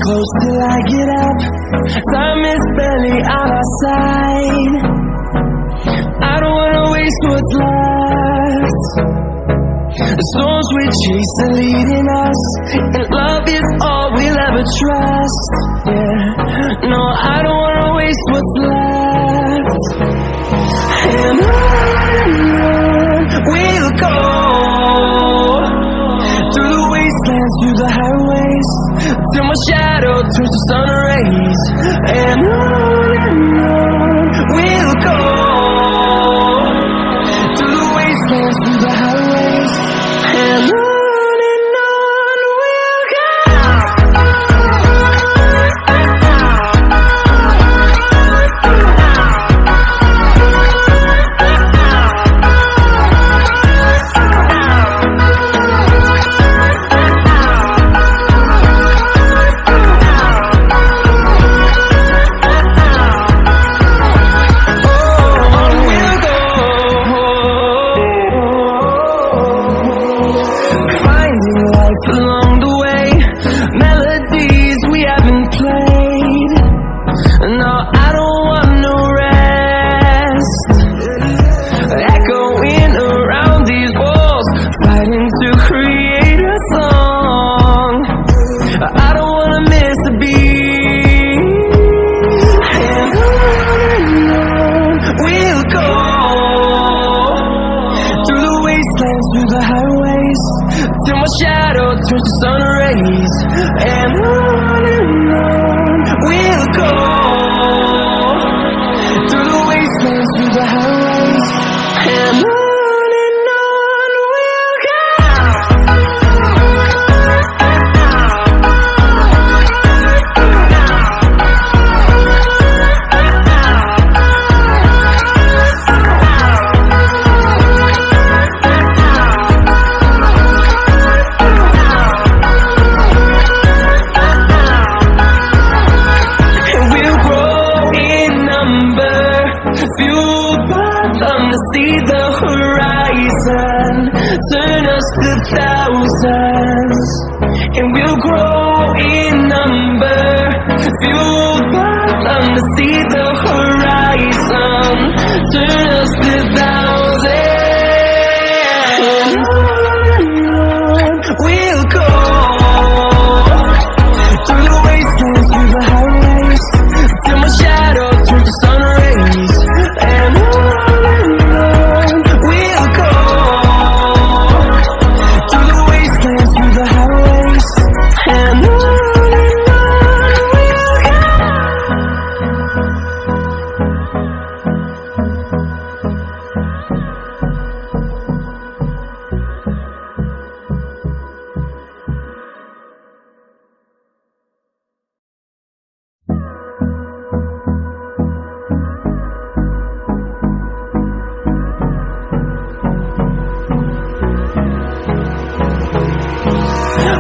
close till I get up. Time is barely on our side. I don't wanna waste what's left. The storms we chase are leading us, and love is all we'll ever trust. Yeah, no, I don't wanna waste what's left. And on we'll go, through the wastelands, through the highways, till my shadow turns to sun rays. And on we'll go, through the wastelands, through the highways, and on we'll go. Along the way, melodies we haven't played. No, I don't want no rest. Echoing around these walls, fighting to create a song. I don't wanna miss a beat. And on we'll go, through the wastelands, through the highways, till my shadow turns to sun rays. And on we'll go, through the wastelands, through the highways, and on we'll go. Fueled by them to see the horizon, turn us to thousands, and we'll grow in number. Fueled by them to see the horizon, turn us to thousands, and on we'll go, through the wastelands, through the highways, till my shadow turns to sun rays. And on we'll go, through the wastelands, through the highways, and on we'll go.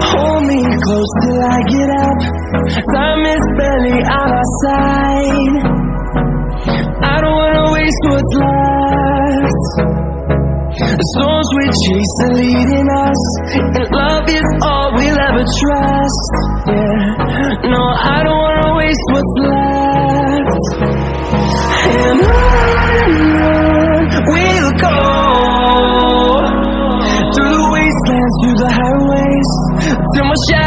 Hold me close till I get up. Time is barely on our side. I don't wanna waste what's left. The storms we chase are leading us, and love is all we'll ever trust. Yeah, no, I don't wanna waste what's left. And on we'll go, through the wastelands, through the highways, till my shadow